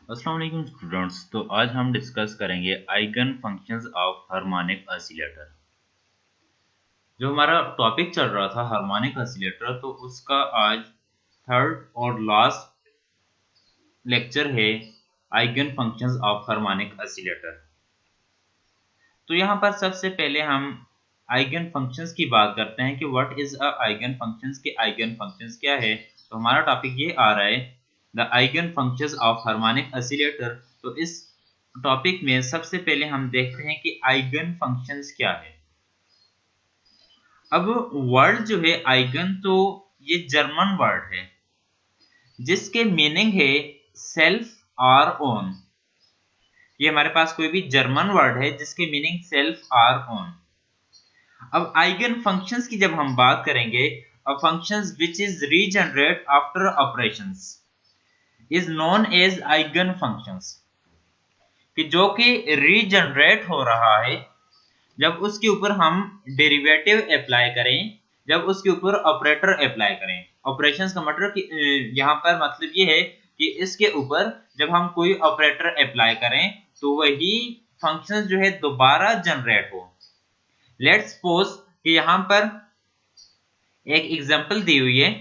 अस्सलाम वालेकुम स्टूडेंट्स। तो आज हम डिस्कस करेंगे eigen functions of harmonic oscillator. जो हमारा टॉपिक चल रहा था हार्मोनिक ऑसिलेटर, तो उसका आज थर्ड और लास्ट लेक्चर है eigen functions of harmonic oscillator. तो यहाँ पर सबसे पहले हम आइगन फंक्शंस की बात करते हैं कि what is a eigen functions के आइगन फंक्शंस क्या है। तो हमारा टॉपिक ये आ रहा है the eigen functions of harmonic oscillator. तो इस टॉपिक में सबसे पहले हम देखते हैं कि आइगन फंक्शंस क्या है। अब वर्ड जो है आइगन, तो ये जर्मन वर्ड है जिसके मीनिंग है सेल्फ और ओन। ये हमारे पास कोई भी जर्मन वर्ड है जिसके मीनिंग सेल्फ और ओन। अब आइगन फंक्शंस की जब हम बात करेंगे, functions which is regenerate after operations is known as eigenfunctions, कि जो कि रीजनरेट हो रहा है जब उसके ऊपर हम डेरिवेटिव अप्लाई करें, जब उसके ऊपर ऑपरेटर अप्लाई करें। ऑपरेशंस का मतलब कि यहाँ पर मतलब ये है कि इसके ऊपर जब हम कोई ऑपरेटर अप्लाई करें तो वही फंक्शन जो है दोबारा जनरेट हो। लेट्स सपोज कि यहाँ पर एक एग्जांपल दी हुई है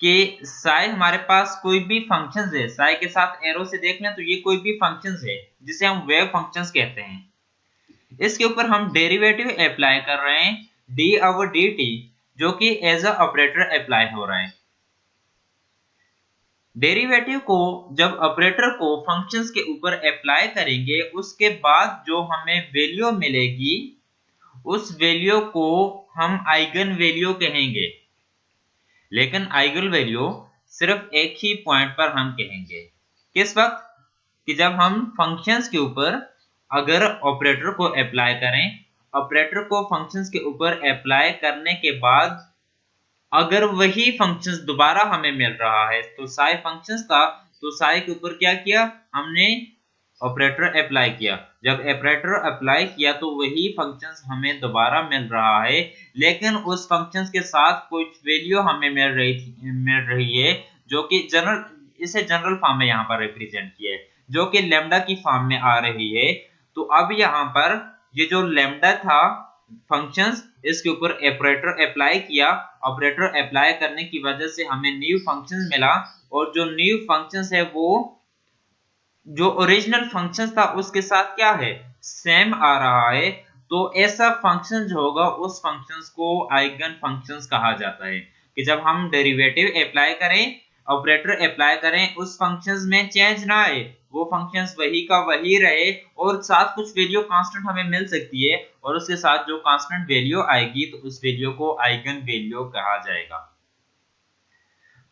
कि साई हमारे पास कोई भी फंक्शंस है, साई के साथ एरो से देख लें तो ये कोई भी फंक्शंस है जिसे हम वेव फंक्शंस कहते हैं। इसके ऊपर हम डेरिवेटिव अप्लाई कर रहे हैं डी ओवर डी टी, जो कि एज अ ऑपरेटर अप्लाई हो रहा है। डेरिवेटिव को जब ऑपरेटर को फंक्शंस के ऊपर अप्लाई करेंगे उसके बाद जो हमें वैल्यू मिलेगी उस वैल्यू को हम आइगन वैल्यू कहेंगे। लेकिन आइगन वैल्यू सिर्फ एक ही पॉइंट पर हम कहेंगे। किस वक्त? कि जब हम फंक्शंस के ऊपर अगर ऑपरेटर को अप्लाई करें, ऑपरेटर को फंक्शंस के ऊपर अप्लाई करने के बाद अगर वही फंक्शंस दोबारा हमें मिल रहा है, तो साई फंक्शंस था तो साई के ऊपर क्या किया हमने, ऑपरेटर अप्लाई किया। जब ऑपरेटर अप्लाई किया तो वही फंक्शंस हमें दोबारा मिल रहा है, लेकिन उस फंक्शंस के साथ कुछ वैल्यू हमें मिल रही है जो कि जनरल, इसे जनरल फॉर्म में यहाँ पर रिप्रेजेंट किया है, जो कि लैम्डा की फॉर्म में आ रही है। तो अब यहाँ पर ये जो लैम्डा था फंक्शंस, इसके ऊपर ऑपरेटर अप्लाई किया, ऑपरेटर अप्लाई करने की वजह से हमें न्यू फंक्शंस मिला, और जो न्यू फंक्शंस है वो जो ओरिजिनल फंक्शन था उसके साथ क्या है, सेम आ रहा है। तो ऐसा फंक्शन जो होगा उस फंक्शंस को आइगन फंक्शंस कहा जाता है, कि जब हम डेरिवेटिव अप्लाई करें, ऑपरेटर अप्लाई करें, उस फंक्शंस में चेंज ना आए, वो फंक्शंस वही का वही रहे, और साथ कुछ वैल्यू कांस्टेंट हमें मिल सकती है, और उसके साथ जो कांस्टेंट वैल्यू आएगी तो उस वैल्यू को आइगन वैल्यू कहा जाएगा।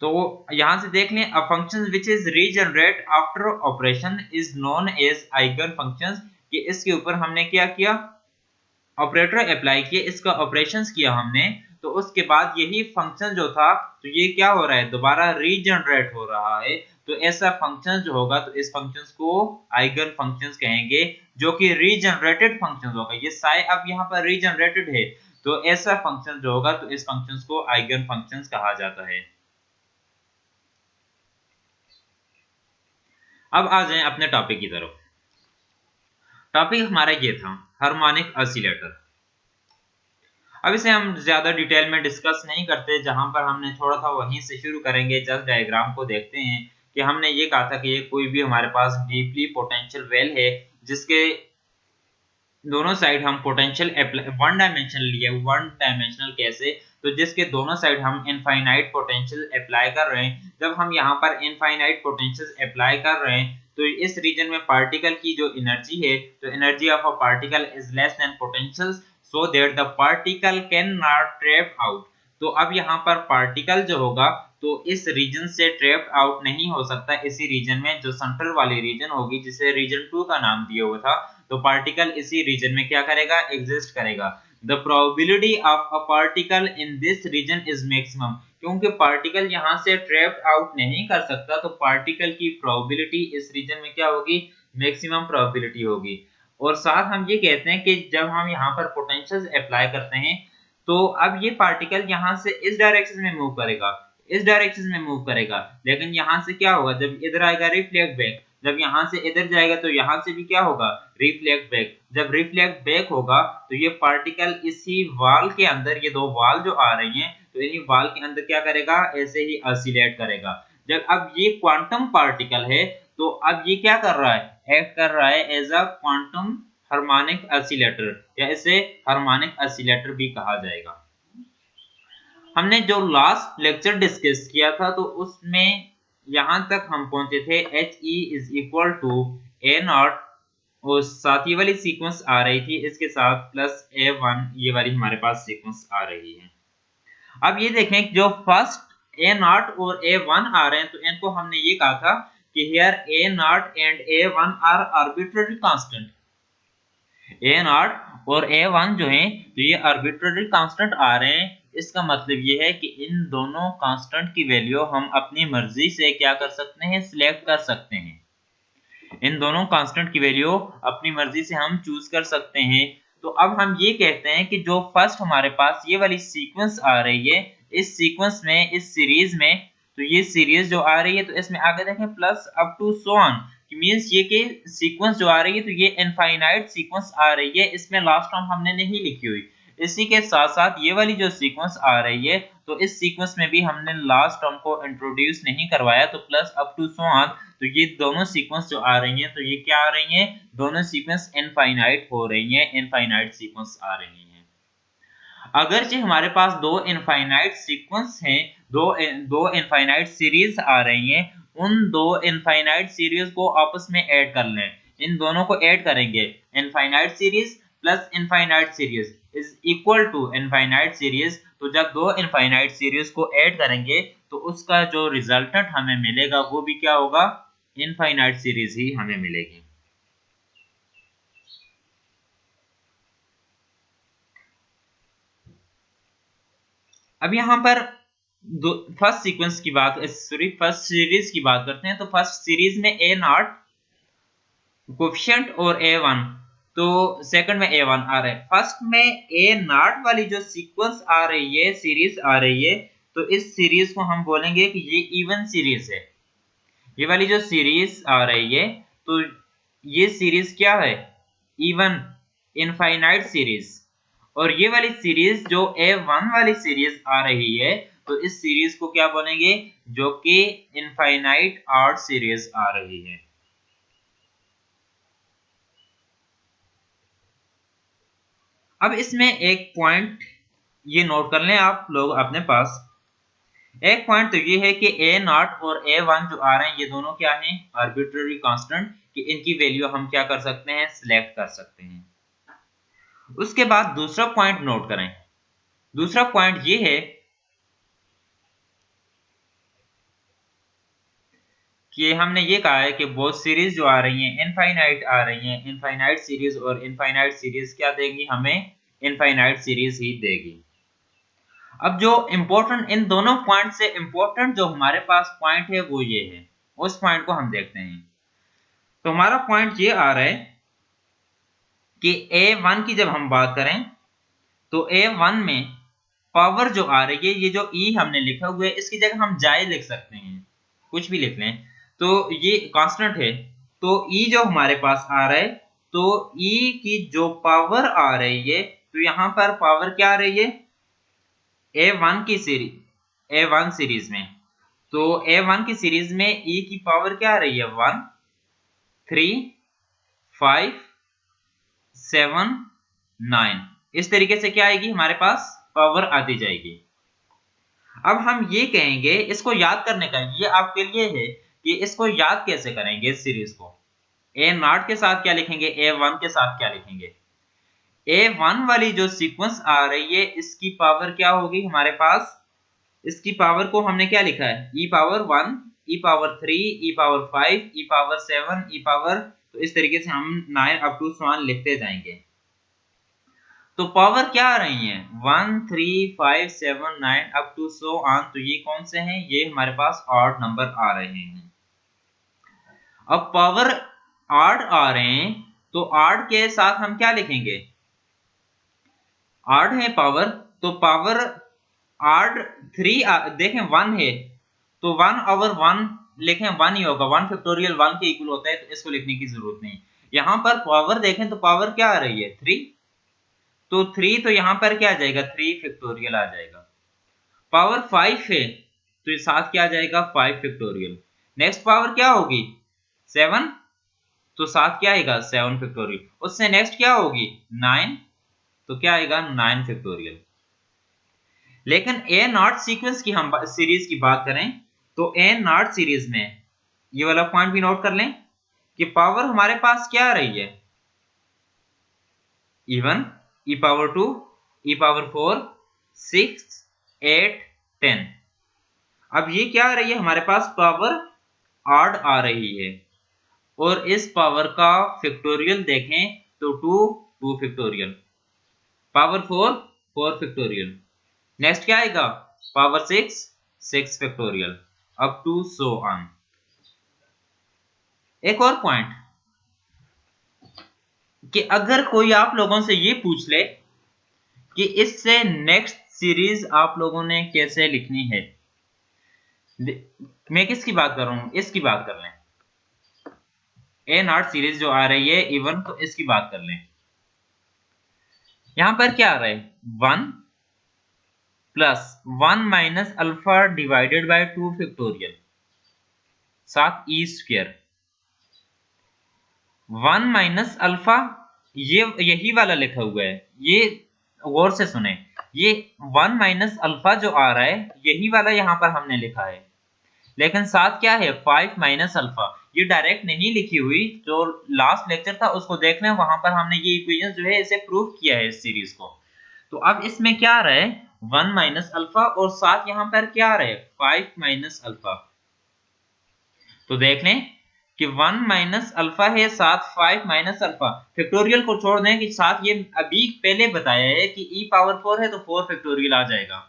तो यहां से देख लें, a function which is regenerate after operation is known as eigenfunctions, कि इसके ऊपर हमने क्या किया, ऑपरेटर अप्लाई किया, इसका ऑपरेशंस किया हमने, तो उसके बाद यही फंक्शन जो था तो ये क्या हो रहा है, दोबारा रीजनरेट हो रहा है। तो ऐसा फंक्शन जो होगा तो इस फंक्शंस को आइगन फंक्शंस कहेंगे, जो कि रीजनरेटेड फंक्शंस होगा। ये साई अब यहाँ पर रीजनरेटेड है, तो ऐसा फंक्शन जो होगा तो इस फंक्शंस को आइगन फंक्शंस कहा जाता है। अब आ जाएं अपने टॉपिक की तरफ। टॉपिक हमारा ये था हार्मोनिक ऑसिलेटर। अब इसे हम ज्यादा डिटेल में डिस्कस नहीं करते, जहां पर हमने छोड़ा था वहीं से शुरू करेंगे। जस्ट डायग्राम को देखते हैं कि हमने ये कहा था कि ये कोई भी हमारे पास डीपली पोटेंशियल वेल है जिसके दोनों साइड हम पोटेंशियल वन डायमेंशनल लिए, वन डायमेंशनल कैसे, तो जिसके दोनों साइड हम इनफाइनाइट पोटेंशियल अप्लाई कर रहे हैं। जब हम यहाँ पर इनफाइनाइट पोटेंशियल अप्लाई कर रहे हैं तो इस रीजन में पार्टिकल की जो एनर्जी है, तो energy of a particle is less than potential, so that the particle can not trap out. तो अब यहाँ पर पार्टिकल जो होगा तो इस रीजन से ट्रैप आउट नहीं हो सकता। इसी रीजन में जो सेंट्रल वाली रीजन होगी जिसे रीजन 2 का नाम दिया हुआ था, तो पार्टिकल इसी रीजन में क्या करेगा, एग्जिस्ट करेगा। The probability of a particle in this region is maximum, क्योंकि पार्टिकल यहां से ट्रैप आउट नहीं कर सकता, तो पार्टिकल की प्रोबेबिलिटी इस रीजन में क्या होगी, मैक्सिमम प्रोबेबिलिटी होगी। और साथ हम ये कहते हैं कि जब हम यहाँ पर पोटेंशियल अप्लाई करते हैं तो अब ये पार्टिकल यहाँ से इस डायरेक्शन में मूव करेगा, इस डायरेक्शन में मूव करेगा, लेकिन यहाँ से क्या होगा, जब इधर आएगा रिफ्लेक्ट बैक, जब यहाँ से इधर जाएगा तो यहाँ से भी क्या होगा, रिफ्लेक्ट बैक। जब रिफ्लेक्ट बैक होगा तो ये पार्टिकल इसी वॉल के अंदर, ये दो वॉल जो आ रही हैं, तो इन्हीं वॉल के अंदर क्या करेगा, ऐसे ही ऑसिलेट करेगा। जब अब ये क्वांटम पार्टिकल है तो अब ये क्या कर रहा है, एक्ट कर रहा है as a quantum harmonic oscillator, या इसे हार्मोनिक ऑसिलेटर भी कहा जाएगा। हमने जो लास्ट लेक्चर डिस्कस किया था तो उसमें यहां तक हम पहुंचे थे HE is equal to A0, और साथ ही वाली सीक्वेंस आ रही थी इसके साथ प्लस A1, ये वाली हमारे पास सीक्वेंस आ रही है। अब ये देखें जो फर्स्ट A0 और A1 आ रहे हैं तो इनको हमने ये कहा था कि here A0 and A1 are arbitrary constant. A0 और A1 जो हैं तो ये आर्बिट्ररी कांस्टेंट आ रहे हैं। इसका मतलब ये है कि इन दोनों कांस्टेंट की वैल्यू हम अपनी मर्जी से क्या कर सकते हैं, सिलेक्ट कर सकते हैं। इन दोनों कांस्टेंट की वैल्यू अपनी मर्जी से हम चूज कर सकते हैं। तो अब हम ये कहते हैं कि जो फर्स्ट हमारे पास ये वाली सीक्वेंस आ रही है, इस सीक्वेंस में, इस सीरीज में, तो ये सीरीज जो आ रही है तो इसमें आगे देखें plus up to so on, means ये कि सीक्वेंस जो आ रही है तो ये इनफाइनाइट सीक्वेंस आ रही है, इसमें लास्ट टर्म हमने नहीं लिखी हुई। इसी के साथ साथ ये वाली जो सीक्वेंस आ रही है तो इस सीक्वेंस में भी हमने लास्ट टर्म को इंट्रोड्यूस नहीं करवाया, तो plus up to so on. तो ये दोनों सीक्वेंस जो आ रही हैं तो ये क्या आ रही हैं, दोनों सीक्वेंस इनफाइनाइट हो रही हैं, इनफाइनाइट सीक्वेंस आ रही हैं। अगरचे हमारे पास दो इनफाइनाइट सीक्वेंस हैं, दो इनफाइनाइट सीरीज आ रही हैं, उन दो इनफाइनाइट सीरीज को आपस में ऐड कर लें। इन दोनों को ऐड करेंगे, infinite series plus infinite series is equal to infinite series. तो जब दो इनफाइनाइट सीरीज को ऐड करेंगे तो उसका जो रिजल्टेंट हमें मिलेगा वो भी क्या होगा, इनफाइनाइट सीरीज ही हमें मिलेगी। अब यहाँ पर फर्स्ट सीक्वेंस की बात, सॉरी फर्स्ट सीरीज की बात करते हैं। तो फर्स्ट सीरीज में A0 कोफिशिएंट और A1, तो सेकंड में A1 आ रहा है। फर्स्ट में A0 वाली जो सीक्वेंस आ रही है, सीरीज आ रही है, तो इस सीरीज को हम बोलेंगे कि ये इवन सीरीज है। ये वाली जो सीरीज आ रही है तो ये सीरीज क्या है, इवन इनफाइनाइट सीरीज। और ये वाली सीरीज जो A1 वाली सीरीज आ रही है तो इस सीरीज को क्या बोलेंगे, जो कि इनफाइनाइट ऑड सीरीज आ रही है। अब इसमें एक पॉइंट ये नोट कर लें आप लोग अपने पास। एक पॉइंट तो ये है कि A0 और A1 जो आ रहे हैं ये दोनों क्या हैं, आर्बिट्ररी कांस्टेंट, कि इनकी वैल्यू हम क्या कर सकते हैं, सिलेक्ट कर सकते हैं। उसके बाद दूसरा पॉइंट नोट करें। दूसरा पॉइंट ये है कि हमने ये कहा है कि बहुत सीरीज जो आ रही हैं इनफाइनाइट आ रही हैं, इनफाइनाइट सीरीज, और इनफाइनाइट सीरीज क्या देगी हमें, इनफाइनाइट सीरीज ही देगी। अब जो इंपॉर्टेंट, इन दोनों पॉइंट से इंपॉर्टेंट जो हमारे पास पॉइंट है वो ये है, उस पॉइंट को हम देखते हैं। तो हमारा पॉइंट ये आ रहा है कि A1 की जब हम बात करें तो A1 में पावर जो आ रही है, ये जो E हमने लिखा हुआ है इसकी जगह हम जाए लिख सकते हैं, कुछ भी लिख लें, तो ये कांस्टेंट है। तो E जो हमारे पास आ रहा है, तो E की जो पावर आ रही है, तो यहां पर पावर क्या आ रही है, A1 की सीरीज, A1 सीरीज में, तो A1 की सीरीज में E की पावर क्या आ रही है, 1 3 5 7 9, इस तरीके से क्या आएगी हमारे पास, पावर आती जाएगी। अब हम ये कहेंगे, इसको याद करने का ये आपके लिए है कि इसको याद कैसे करेंगे इस सीरीज को। A0 के साथ क्या लिखेंगे, A1 के साथ क्या लिखेंगे। A1 वाली जो सीक्वेंस आ रही है इसकी पावर क्या होगी हमारे पास, इसकी पावर को हमने क्या लिखा है, e power 1, e power 3, e power 5, e power 7, e power, तो इस तरीके से हम 9 अप टू 1 लिखते जाएंगे। तो पावर क्या आ रही है, 1 3 5 7 9 अप टू सो ऑन, तो ये कौन से हैं, ये हमारे पास ऑड नंबर आ रहे हैं। अब पावर ऑड आ रहे हैं तो ऑड के साथ हम क्या लिखेंगे, ऑड है पावर, तो पावर ऑड 3 देखें 1 है तो 1 ओवर 1 लिखें 1 ही होगा, 1 फैक्टोरियल 1 के इक्वल होता है, तो इसको लिखने की जरूरत नहीं। यहाँ पर पावर देखें तो पावर क्या आ रही है 3, तो 3 तो यहाँ पर क्या आ जाएगा 3 फैक्टोरियल आ जाएगा। पावर 5 है तो ये साथ क्या आ जाएगा 5 फैक्टोरियल। नेक्स्ट पावर क्या होगी 7, तो साथ क्या आएगा 7 फैक्टोरियल। उससे नेक्स्ट क्या होगी 9, तो क्या आएगा 9 फैक्टोरियल। लेकिन ए नॉट सीक्वेंस की हम सीरीज की बात करें तो ए नॉट सीरीज में ये वाला पॉइंट भी नोट कर लें कि पावर हमारे पास क्या आ रही है इवन, ई पावर 2, ई पावर 4, 6, 8, 10। अब ये क्या आ रही है हमारे पास पावर ऑड आ रही है, और इस पावर का फैक्टोरियल देखें तो 2 फैक्टोरियल, पावर 4 फैक्टोरियल, नेक्स्ट क्या आएगा power 6 factorial, up to so on. एक और पॉइंट कि अगर कोई आप लोगों से ये पूछ ले कि इससे नेक्स्ट सीरीज आप लोगों ने कैसे लिखनी है, मैं किसकी बात कर रहा हूं, इसकी बात कर लें, ए नॉट सीरीज जो आ रही है इवन, तो इसकी बात कर लें। यहां पर क्या आ रहा है 1 plus 1 minus alpha divided by 2 factorial, साथ ई स्क्वायर, 1 माइनस अल्फा, ये यही वाला लिखा हुआ है, ये गौर से सुने, ये 1 माइनस अल्फा जो आ रहा है यही वाला यहां पर हमने लिखा है, लेकिन साथ क्या है 5 माइनस अल्फा, ये डायरेक्ट नहीं लिखी हुई, जो लास्ट लेक्चर था उसको देख लें, वहां पर हमने ये इक्वेशन जो है इसे प्रूव किया है इस सीरीज को। तो अब इसमें क्या आ रहा है 1 माइनस अल्फा, और साथ यहां पर क्या आ रहा है 5 माइनस अल्फा। तो देख लें कि 1 माइनस अल्फा है, साथ 5 माइनस अल्फा, फैक्टोरियल को छोड़ दें कि साथ ये अभी पहले बताया है कि ई पावर 4 है तो 4 फैक्टोरियल आ जाएगा।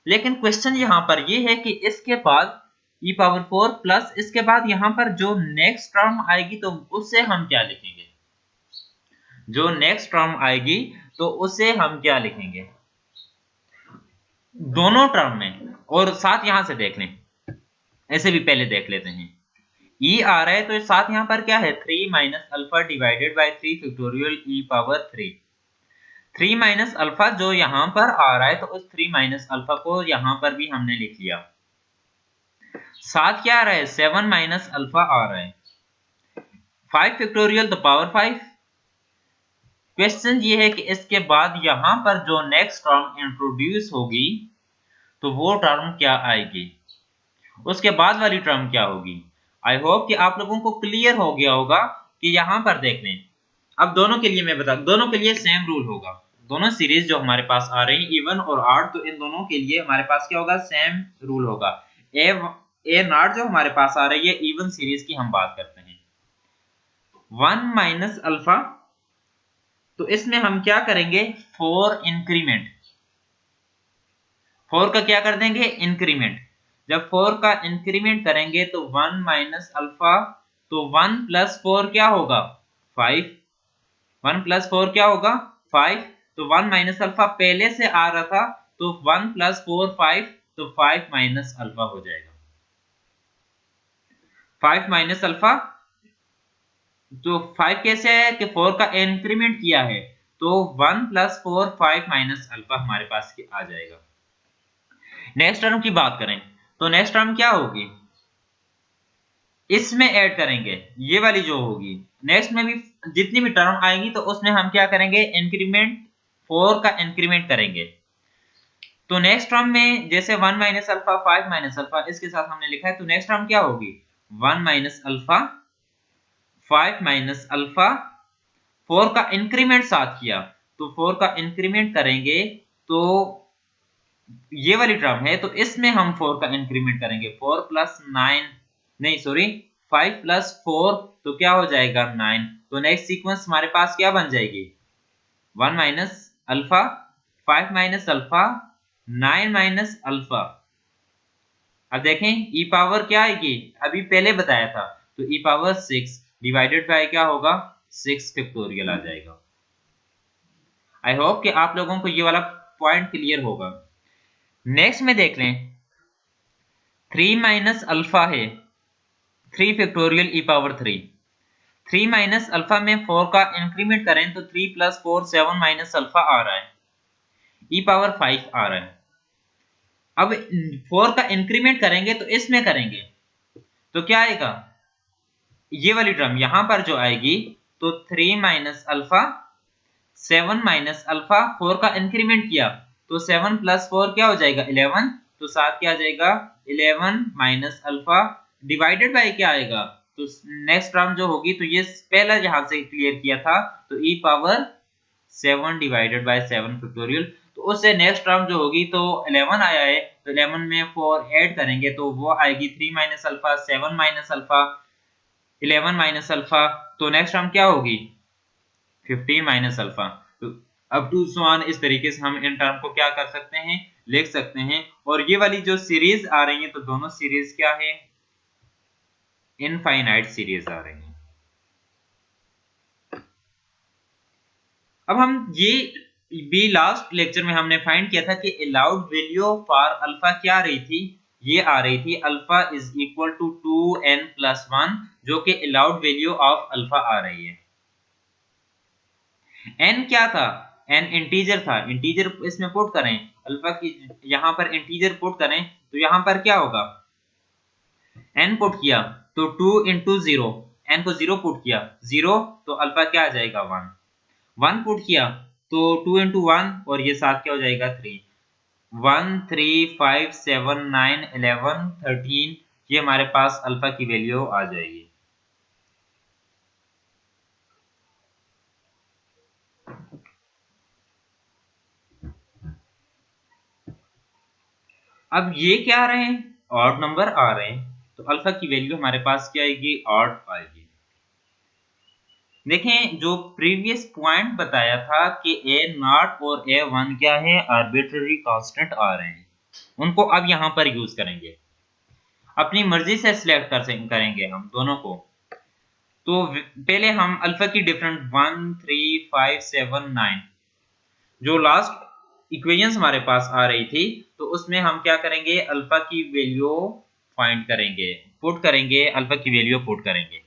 लेकिन क्वेश्चन यहां पर ये है कि इसके बाद ई पावर 4 प्लस इसके बाद यहां पर जो नेक्स्ट टर्म आएगी तो उससे हम क्या लिखेंगे, जो नेक्स्ट टर्म आएगी तो उसे हम क्या लिखेंगे दोनों टर्म में, और साथ यहां से देख लें, ऐसे भी पहले देख लेते हैं। ई आ रहा है तो साथ यहां पर क्या है 3 minus alpha divided by 3 factorial E power 3, 3 minus alpha जो यहां पर आ रहा है तो उस 3 माइनस अल्फा को यहां पर भी हमने लिख लिया, साथ क्या आ रहा है 7 माइनस अल्फा आ रहा है, 5 फैक्टोरियल तो पावर 5। क्वेश्चन ये है कि इसके बाद यहां पर जो नेक्स्ट टर्म इंट्रोड्यूस होगी तो वो टर्म क्या आएगी, उसके बाद वाली टर्म क्या होगी। आई होप कि आप लोगों को क्लियर हो गया होगा कि यहां पर देख लें। अब दोनों के लिए मैं बता, दोनों के लिए सेम रूल होगा, दोनों सीरीज जो हमारे पास आ रही है इवन और ऑड, तो इन दोनों के लिए हमारे पास क्या होगा सेम रूल होगा। ए नॉट जो हमारे पास आ रही है इवन सीरीज की हम बात करते हैं, 1 माइनस अल्फा, तो इसमें हम क्या करेंगे 4 इंक्रीमेंट, 4 का क्या कर देंगे इंक्रीमेंट, जब 4 का इंक्रीमेंट करेंगे तो 1 माइनस अल्फा, तो 1 प्लस 4 क्या होगा 5, 1 प्लस 4 क्या होगा 5, तो 1 माइनस अल्फा पहले से आ रहा था तो 1 प्लस 4 5, तो 5 माइनस अल्फा हो जाएगा, 5 माइनस अल्फा, तो 5 कैसे है कि 4 का इंक्रीमेंट किया है, तो 1 प्लस 4 5 माइनस अल्फा हमारे पास आ जाएगा। नेक्स्ट टर्म की बात करें तो नेक्स्ट टर्म क्या होगी, इसमें ऐड करेंगे ये वाली जो होगी, नेक्स्ट में भी जितनी भी टर्म आएगी तो उसमें हम क्या करेंगे इंक्रीमेंट, 4 का इंक्रीमेंट करेंगे। तो नेक्स्ट टर्म में जैसे 1 माइनस अल्फा 5 माइनस अल्फा इसके साथ हमने लिखा है, तो नेक्स्ट टर्म क्या होगी 1 माइनस अल्फा 5 माइनस अल्फा, 4 का इंक्रीमेंट साथ किया तो 4 का इंक्रीमेंट करेंगे, तो ये वाली टर्म है तो इसमें हम 4 का इंक्रीमेंट करेंगे, 4 प्लस 9, नहीं सॉरी 5 प्लस 4, तो क्या हो जाएगा 9, तो नेक्स्ट सीक्वेंस हमारे पास क्या बन जाएगी 1 minus alpha 5 minus alpha 9 minus alpha. अब देखें ई पावर क्या आएगी, अभी पहले बताया था, तो ई पावर 6 डिवाइडेड बाय क्या होगा 6 फैक्टोरियल आ जाएगा। आई होप कि आप लोगों को ये वाला पॉइंट क्लियर होगा। नेक्स्ट में देख लें 3 माइनस अल्फा है 3 फैक्टोरियल ई पावर 3। 3 माइनस अल्फा में 4 का इंक्रीमेंट करें तो 3 प्लस 4 7 माइनस अल्फा आ रहा है, ई पावर 5 आ रहा है। अब 4 का इंक्रीमेंट करेंगे तो इसमें करेंगे तो क्या आएगा, ये वाली टर्म यहां पर जो आएगी तो 3 माइनस अल्फा 7 माइनस अल्फा, 4 का इंक्रीमेंट किया तो 7 प्लस 4 क्या हो जाएगा 11, तो साथ क्या आ जाएगा 11 माइनस अल्फा डिवाइडेड बाय क्या आएगा, तो नेक्स्ट टर्म जो होगी तो ये पहला यहां से क्लियर किया था तो ई पावर 7 डिवाइडेड बाय 7 फैक्टोरियल, तो उससे नेक्स्ट टर्म जो होगी तो 11 आया है तो 11 में 4 ऐड करेंगे तो वो आएगी 3 minus alpha 7 minus alpha 11 minus alpha, तो नेक्स्ट टर्म क्या होगी 15 माइनस अल्फा। तो अप टू सो ऑन इस तरीके से हम इन टर्म को क्या कर सकते हैं, लिख सकते हैं। और ये वाली जो सीरीज आ रही है तो दोनों सीरीज क्या है, इनफाइनाइट सीरीज आ रही है। अब हम ये भी लास्ट लेक्चर में हमने फाइंड किया था कि अलाउड वैल्यू फॉर अल्फा क्या आ रही थी, ये आ रही थी alpha is equal to 2n+1, जो कि अलाउड वैल्यू ऑफ अल्फा आ रही है। n क्या था, n इंटीजर था, इंटीजर इसमें पुट करें अल्फा की, यहां पर इंटीजर पुट करें तो यहां पर क्या होगा, n पुट किया तो 2 इंटू 0, n को 0 पुट किया 0 तो अल्फा क्या आ जाएगा 1, 1 पुट किया तो 2 इंटू 1 और ये साथ क्या हो जाएगा 3, 1 3 5 7 9 11 13, ये हमारे पास अल्फा की वैल्यू आ जाएगी। अब ये क्या आ रहे हैं, ऑड नंबर आ रहे हैं, तो अल्फा की वैल्यू हमारे पास क्या आएगी, ऑड आएगी। देखें जो प्रीवियस पॉइंट बताया था कि a0 और a1 क्या है, आर्बिट्ररी कांस्टेंट आ रहे हैं, उनको अब यहां पर यूज करेंगे, अपनी मर्जी से सिलेक्ट करेंगे हम दोनों को। तो पहले हम अल्फा की डिफरेंट 1 3 5 7 9 जो लास्ट इक्वेशंस हमारे पास आ रही थी तो उसमें हम क्या करेंगे, अल्फा की वैल्यू फाइंड करेंगे, पुट करेंगे, अल्फा की वैल्यू पुट करेंगे।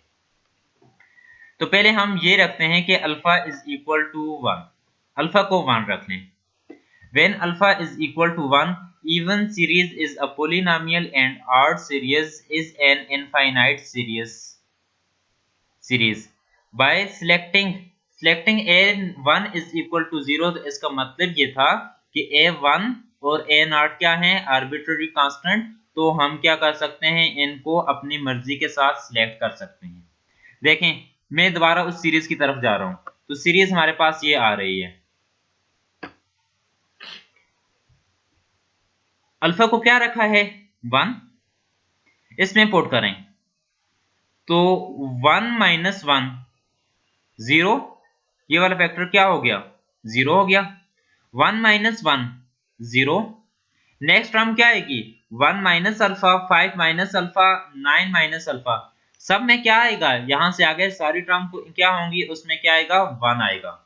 तो पहले हम ये रखते हैं कि alpha is equal to 1, alpha को 1 रख लें। When alpha is equal to 1, even series is a polynomial and odd series is an infinite series by selecting a1 is equal to 0, तो इसका मतलब ये था कि a1 और a0 क्या है, आर्बिट्ररी कांस्टेंट, तो हम क्या कर सकते हैं, इनको अपनी मर्जी के साथ सिलेक्ट कर सकते हैं। देखें मैं दोबारा उस सीरीज की तरफ जा रहा हूं, तो सीरीज हमारे पास ये आ रही है, अल्फा को क्या रखा है 1, इसमें पुट करें तो 1 माइनस 1 0, ये वाला फैक्टर क्या हो गया 0 हो गया, 1 माइनस 1 0, नेक्स्ट टर्म क्या आएगी 1 minus alpha 5 minus alpha 9 minus alpha, सब में क्या आएगा, यहां से आगे सारी टर्म को क्या होंगी उसमें क्या आएगा 1 आएगा।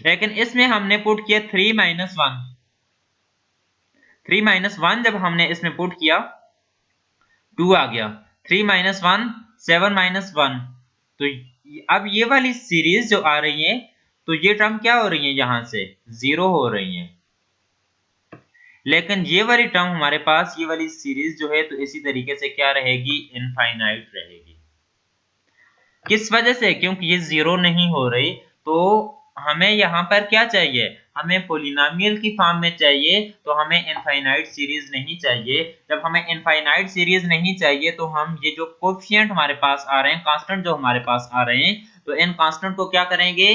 लेकिन इसमें हमने पुट किया 3 माइनस 1, 3 माइनस 1 जब हमने इसमें पुट किया 2 आ गया, 3 माइनस 1 7 माइनस 1, तो अब ये वाली सीरीज जो आ रही है तो ये टर्म क्या हो रही है, यहां से 0 हो रही है। लेकिन ये वाली टर्म हमारे पास, ये वाली सीरीज जो है तो इसी तरीके से क्या रहेगी, इनफाइनाइट रहेगी। किस वजह से, क्योंकि ये 0 नहीं हो रही, तो हमें यहाँ पर क्या चाहिए, हमें पोलिनोमियल की फॉर्म में चाहिए, तो हमें इनफाइनाइट सीरीज नहीं चाहिए। जब हमें इनफाइनाइट सीरीज नहीं चाहिए तो हम ये जो कोएफिशिएंट हमारे पास आ रहे हैं, कांस्टेंट जो हमारे पास आ रहे हैं, तो इन कांस्टेंट को क्या करेंगे,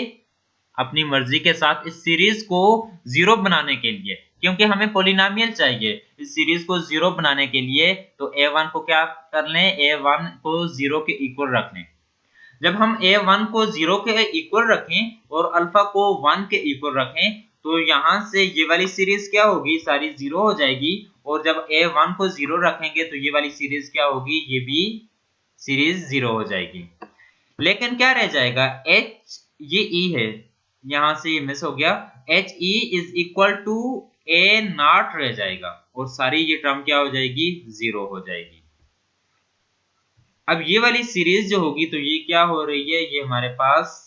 अपनी मर्जी के साथ इस सीरीज को 0 बनाने के लिए, क्योंकि हमें पोलिनोमियल चाहिए इस सीरीज को 0 बनाने के लिए, तो a1 को क्या कर लें, a1 को 0 के इक्वल रख लें। जब हम a1 को 0 के इक्वल रखें और अल्फा को 1 के इक्वल रखें तो यहां से ये वाली सीरीज क्या होगी, सारी 0 हो जाएगी, और जब a1 को 0 रखेंगे तो ये वाली सीरीज क्या होगी, ये भी सीरीज 0 हो जाएगी। लेकिन क्या रह जाएगा, h ये e है, यहां से ये मिस हो गया, h e is equal to A naught रह जाएगा और सारी ये टर्म क्या हो जाएगी, 0 हो जाएगी। अब ये वाली सीरीज जो होगी तो ये क्या हो रही है, ये हमारे पास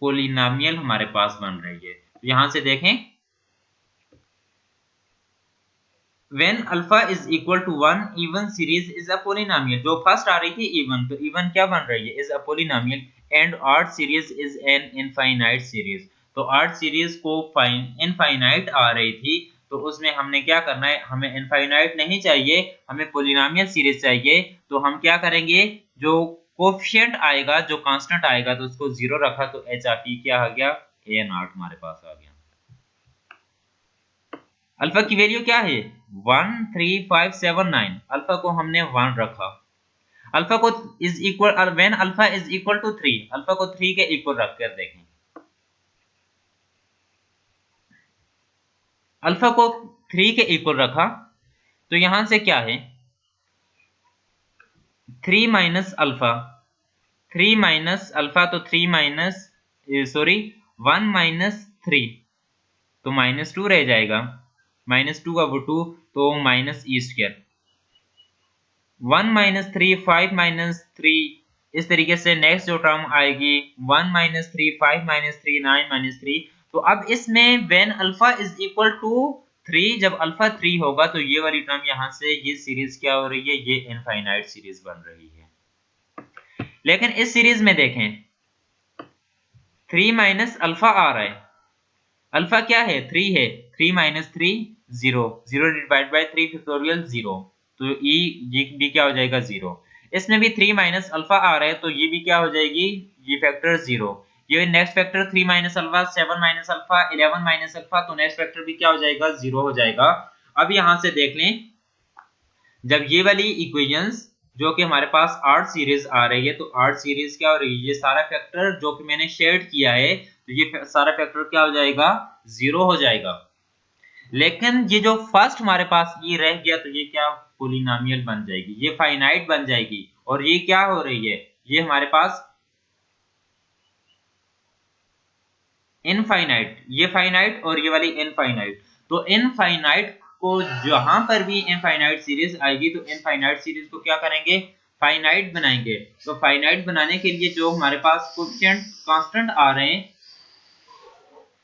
पोलिनोमियल हमारे पास बन रही है। तो यहां से देखें, when alpha is equal to 1 even series is a polynomial। जो फर्स्ट आ रही थी even, तो even क्या बन रही है, is a polynomial and odd series is an infinite series। तो odd series को इनफाइनाइट आ रही थी, तो उसमें हमने क्या करना है, हमें इनफाइनाइट नहीं चाहिए, हमें पोलिनोमियल सीरीज चाहिए। तो हम क्या करेंगे, जो कोफिशिएंट आएगा, जो कांस्टेंट आएगा, तो उसको 0 रखा, तो एच ऑफ ई क्या आ गया, ए नॉट हमारे पास आ गया। अल्फा की वैल्यू क्या है, 1 3 5 7 9। अल्फा को हमने 1 रखा। अल्फा को is equal, when alpha is equal to 3, alpha को 3 के इक्वल रखकर देखें। अल्फा को 3 के इक्वल रखा, तो यहां से क्या है, 3 माइनस अल्फा, 3 माइनस अल्फा, तो 3 माइनस, सॉरी 1 माइनस 3, तो -2 रह जाएगा, -2 का वो 2, तो minus E square, 1 minus 3 5 minus 3। इस तरीके से नेक्स्ट जो टर्म आएगी 1 माइनस 3 5 माइनस 3 9 माइनस 3। तो अब इसमें when alpha is equal to 3, जब अल्फा 3 होगा तो ये वाली टर्म यहाँ से ये सीरीज क्या हो रही है, ये इनफाइनाइट सीरीज बन रही है। लेकिन इस सीरीज में देखें 3 माइनस अल्फा आ रहा है, अल्फा क्या है, 3 है, 3 माइनस 3 0, 0 डिवाइड बाय 3 फैक्टोरियल 0, तो ये भी क्या हो जाएगा 0। इसमें भी 3 माइनस अल्फा आ रहा है, तो ये भी क्या हो जाएगी, ये फैक्टर 0। ये next factor 3 minus alpha, 7 minus alpha, 11 minus alpha, तो नेक्स्ट फैक्टर भी क्या हो जाएगा, 0 हो जाएगा। अब यहां से देख लें, जब ये वाली इक्वेशंस जो कि हमारे पास आर्ट सीरीज आ रही है, तो आर्ट सीरीज क्या हो रही है, ये सारा फैक्टर जो कि मैंने शेड किया है, तो ये सारा फैक्टर क्या हो जाएगा, 0 हो जाएगा। लेकिन ये जो फर्स्ट हमारे पास ये रह गया, तो ये क्या पोलिनोमियल बन जाएगी, ये फाइनाइट बन जाएगी। और ये क्या हो रही है, ये हमारे पास इनफाइनाइट, ये फाइनाइट और ये वाली इनफाइनाइट। तो इनफाइनाइट को जहां पर भी इनफाइनाइट सीरीज आएगी, तो इनफाइनाइट सीरीज को क्या करेंगे, फाइनाइट बनाएंगे। तो फाइनाइट बनाने के लिए जो हमारे पास कोएफिशिएंट कांस्टेंट आ रहे हैं,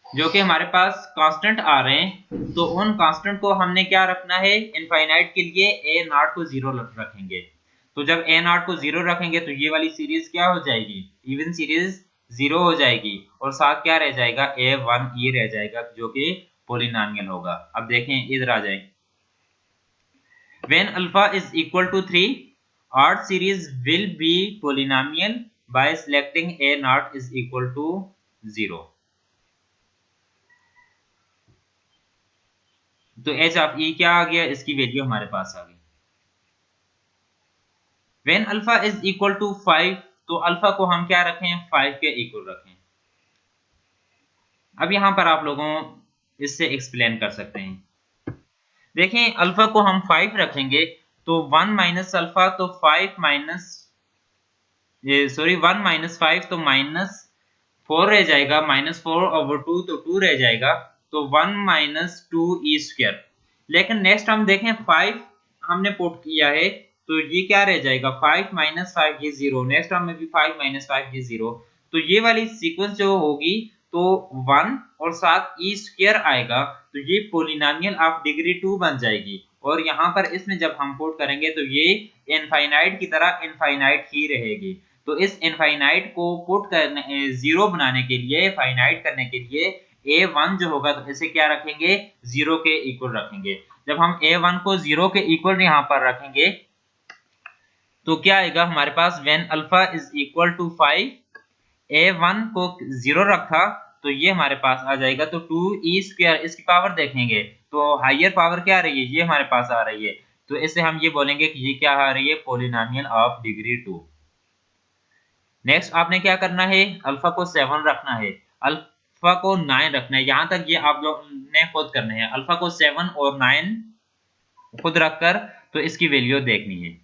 जो कि हमारे पास कांस्टेंट आ रहे हैं, तो उन कांस्टेंट को हमने क्या रखना है, इनफाइनाइट के लिए ए नॉट को 0 रखेंगे। तो जब ए नॉट को 0 रखेंगे, तो ये वाली सीरीज क्या हो जाएगी, इवन सीरीज 0 हो जाएगी, और साथ क्या रह जाएगा, a1e रह जाएगा, जो कि पोलिनोमियल होगा। अब देखें, इधर आ जाए, when alpha is equal to 3, odd series will be polynomial by selecting a naught is equal to 0। तो एच ऑफ ई क्या आ गया, इसकी वैल्यू हमारे पास आ गई। When alpha is equal to 5, तो अल्फा को हम क्या रखें, 5 के इक्वल रखें। अब यहां पर आप लोगों इससे एक्सप्लेन कर सकते हैं। देखें, अल्फा को हम 5 रखेंगे, तो 1 माइनस अल्फा, तो 5 माइनस, ये सॉरी 1 माइनस 5, तो -4 रह जाएगा, -4 ओवर 2, तो 2 रह जाएगा, तो 1 माइनस 2 ई स्क्वायर। लेकिन नेक्स्ट हम देखें, 5 हमने पुट किया है, तो ये क्या रह जाएगा, 5 माइनस 5 ये 0, नेक्स्ट टर्म में भी 5 माइनस 5 ये 0। तो ये वाली सीक्वेंस जो होगी, तो 1 और साथ ई स्क्वायर आएगा, तो ये पोलिनोमियल ऑफ डिग्री 2 बन जाएगी। और यहाँ पर इसमें जब हम पुट करेंगे, तो ये इनफाइनाइट की तरह इनफाइनाइट ही रहेगी। तो इस इनफाइनाइट को पुट करने, 0 बनाने के लिए, फाइनाइट करने के लिए a1 जो होगा, तो इसे क्या रखेंगे, 0 के इक्वल रखेंगे। जब हम a1 को 0 के इक्वल यहाँ पर रखेंगे, तो क्या आएगा हमारे पास, when alpha is equal to 5, a1 को 0 रखा, तो ये हमारे पास आ जाएगा, तो 2e स्क्वायर, इसकी पावर देखेंगे तो हायर पावर क्या आ रही है, ये हमारे पास आ रही है। तो इससे हम ये बोलेंगे कि ये क्या आ रही है, पोलिनोमियल ऑफ डिग्री 2। नेक्स्ट आपने क्या करना है, अल्फा को 7 रखना है, अल्फा को 9 रखना है। यहां तक ये आप लोग ने खुद करना है, अल्फा को 7 और 9 खुद रखकर तो इसकी वैल्यू देखनी है।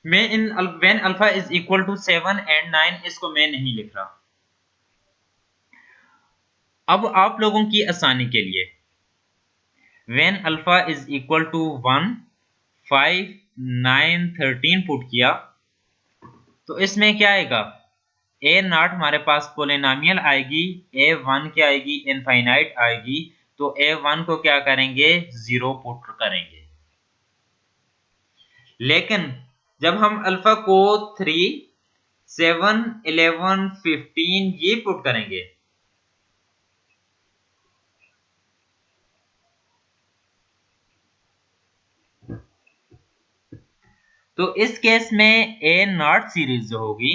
मैं इन when alpha is equal to 7 and 9 इसको मैं नहीं लिख रहा। अब आप लोगों की आसानी के लिए when alpha is equal to 1, 5, 9, 13 put किया तो इसमें क्या आएगा, ए नॉट हमारे पास पोलिनोमियल आएगी, ए वन क्या आएगी, इनफाइनाइट आएगी। तो ए वन को क्या करेंगे, 0 पुट करेंगे। लेकिन जब हम अल्फा को 3, 7, 11, 15 ये पुट करेंगे तो इस केस में ए नॉट सीरीज जो होगी,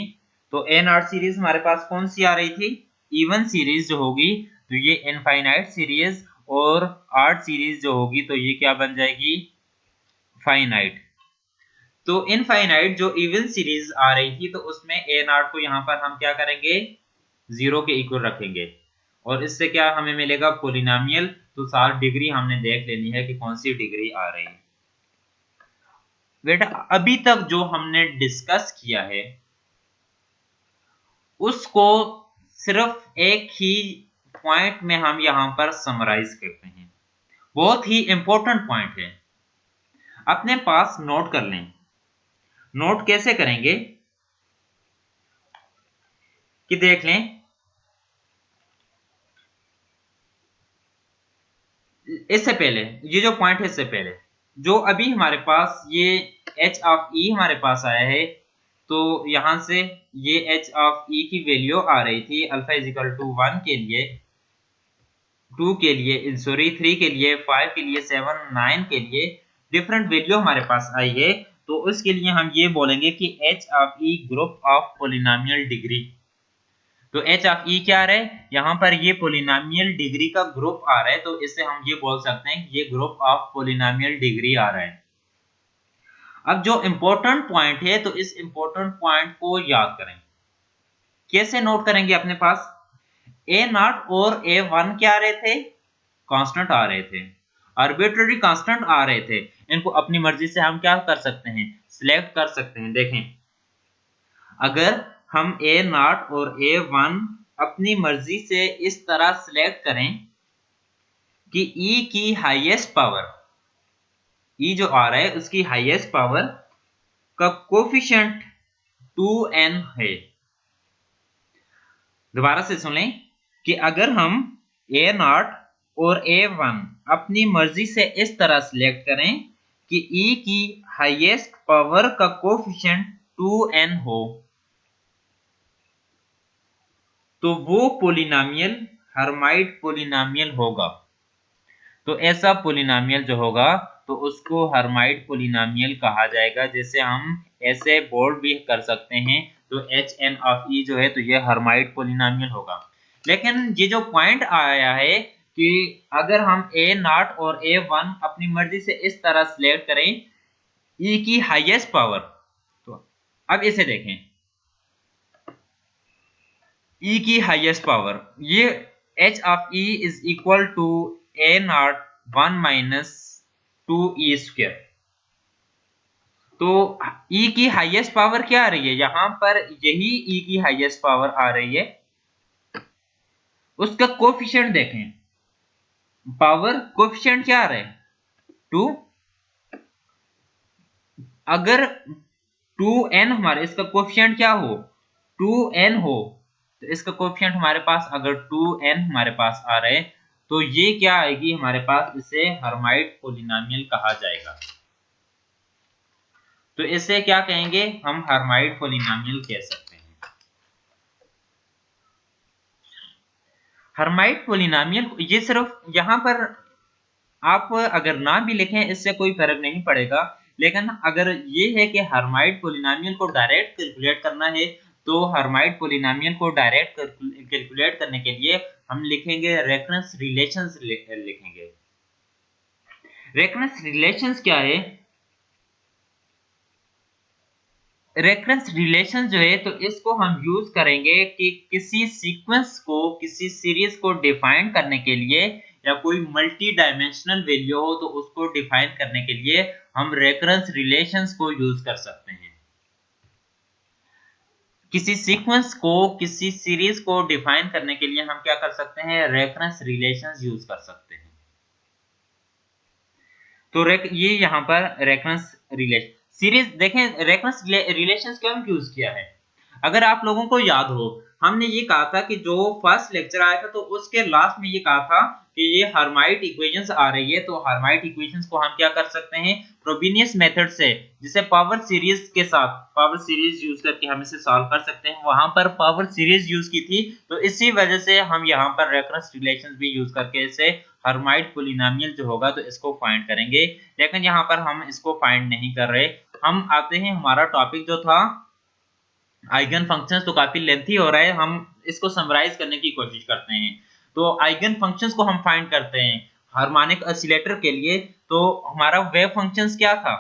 तो ए नॉट सीरीज हमारे पास कौन सी आ रही थी, इवन सीरीज जो होगी, तो ये इनफाइनाइट सीरीज, और आर्ट सीरीज जो होगी तो ये क्या बन जाएगी, फाइनाइट। तो इनफाइनाइट जो इवन सीरीज आ रही थी तो उसमें ए नॉट को यहाँ पर हम क्या करेंगे, 0 के इक्वल रखेंगे, और इससे क्या हमें मिलेगा, पोलिनोमियल। तो सारी डिग्री हमने देख लेनी है कि कौन सी डिग्री आ रही है। बेटा अभी तक जो हमने डिस्कस किया है उसको सिर्फ एक ही पॉइंट में हम यहां पर समराइज करते हैं, बहुत ही इंपॉर्टेंट पॉइंट है, अपने पास नोट कर लें। नोट कैसे करेंगे कि देख लें, इससे पहले ये जो पॉइंट है, इससे पहले जो अभी हमारे पास ये h ऑफ e हमारे पास आया है, तो यहां से ये h ऑफ e की वैल्यू आ रही थी अल्फा इज इक्वल टू 1 के लिए, 2 के लिए, सॉरी 3 के लिए, 5 के लिए, 7, 9 के लिए डिफरेंट वैल्यू हमारे पास आई है। तो उसके लिए हम ये बोलेंगे कि h of e group of polynomial degree. तो h ऑफ e क्या आ रहा है, यहाँ पर ये पोलिनोमियल डिग्री का ग्रुप आ रहा है, तो इससे हम ये बोल सकते हैं कि ये ग्रुप ऑफ पोलिनोमियल डिग्री आ रहा है। अब जो इंपॉर्टेंट पॉइंट है, तो इस इंपॉर्टेंट पॉइंट को याद करें। कैसे नोट करेंगे, अपने पास ए नॉट और ए वन क्या आ रहे थे, कांस्टेंट आ रहे थे, आर्बिट्ररी कांस्टेंट आ रहे थे। इनको अपनी मर्जी से हम क्या कर सकते हैं, सिलेक्ट कर सकते हैं। देखें, अगर हम ए नॉट और ए वन अपनी मर्जी से इस तरह सिलेक्ट करें कि ई की हाईएस्ट पावर, ई जो आ रहा है उसकी हाईएस्ट पावर का कोफिशिएंट 2n है। दोबारा से सुन लें कि अगर हम ए नॉट और ए वन अपनी मर्जी से इस तरह सिलेक्ट करें कि ई की हाईएस्ट पावर का कोफिशिएंट 2n हो, तो वो पोलिनोमियल हर्माइट पोलिनोमियल होगा। तो ऐसा पोलिनोमियल जो होगा तो उसको हर्माइट पोलिनोमियल कहा जाएगा। जैसे हम ऐसे बोल्ड भी कर सकते हैं, तो एच एन ऑफ ई जो है तो ये हर्माइट पोलिनोमियल होगा। लेकिन ये जो पॉइंट आया है कि अगर हम ए नॉट और ए वन अपनी मर्जी से इस तरह सिलेक्ट करें ई की हाईएस्ट पावर, तो अब इसे देखें, ई की हाईएस्ट पावर, ये H of E is equal to A naught 1 minus 2 E square. तो ई की हाईएस्ट पावर क्या आ रही है, यहां पर यही ई की हाईएस्ट पावर आ रही है, उसका कोफिशिएंट देखें, पावर कोफिशिएंट क्या आ रहा है, 2। अगर 2n हमारे इसका कोफिशिएंट क्या हो, 2n हो, तो इसका कोफिशिएंट हमारे पास अगर 2n हमारे पास आ रहे, तो ये क्या आएगी हमारे पास, इसे हर्माइट पोलिनोमियल कहा जाएगा। तो इसे क्या कहेंगे, हम हर्माइट पोलिनोमियल कह सकते हैं। हर्माइट पोलिनोमियल ये सिर्फ यहाँ पर आप अगर ना भी लिखें इससे कोई फर्क नहीं पड़ेगा, लेकिन अगर ये है कि हर्माइट पोलिनोमियल को डायरेक्ट कैलकुलेट करना है, तो हर्माइट पोलिनोमियल को डायरेक्ट कैलकुलेट करने के लिए हम लिखेंगे रेफरेंस रिलेशंस लिखेंगे। रेफरेंस रिलेशंस क्या है, रेफरेंस रिलेशन जो है तो इसको हम यूज करेंगे कि किसी सीक्वेंस को, किसी सीरीज को डिफाइन करने के लिए, या कोई मल्टी डायमेंशनल वैल्यू हो तो उसको डिफाइन करने के लिए हम रेकरेंस रिलेशंस को यूज कर सकते हैं। किसी सीक्वेंस को, किसी सीरीज को डिफाइन करने के लिए हम क्या कर सकते हैं, रेफरेंस रिलेशंस यूज कर सकते हैं। तो ये यहाँ पर रेफरेंस रिलेशन सीरीज देखें, रेफरेंस रिलेशंस क्यों यूज किया है। अगर आप लोगों को याद हो, हमने ये कहा था कि जो फर्स्ट लेक्चर आया था तो उसके लास्ट में ये कहा था कि ये हर्माइट इक्वेशंस आ रही है, तो हर्माइट इक्वेशंस को हम क्या कर सकते हैं, फ्रोबेनियस मेथड से, जिसे पावर सीरीज के साथ, पावर सीरीज यूज करके हम इसे सॉल्व कर सकते हैं। वहां पर पावर सीरीज यूज की थी, तो इसी वजह से हम यहाँ पर रेफरेंस रिलेशंस भी यूज करके इसे हर्माइट पॉलिनोमियल जो होगा तो इसको फाइंड करेंगे। लेकिन यहाँ पर हम इसको फाइंड नहीं कर रहे, हम आते हैं, हमारा टॉपिक जो था आइगन फंक्शंस, तो काफी लेंथी हो रहा है, हम इसको समराइज करने की कोशिश करते हैं। तो आइगन फंक्शंस को हम फाइंड करते हैं हार्मोनिक ऑसिलेटर के लिए। तो हमारा वेव फंक्शंस क्या था,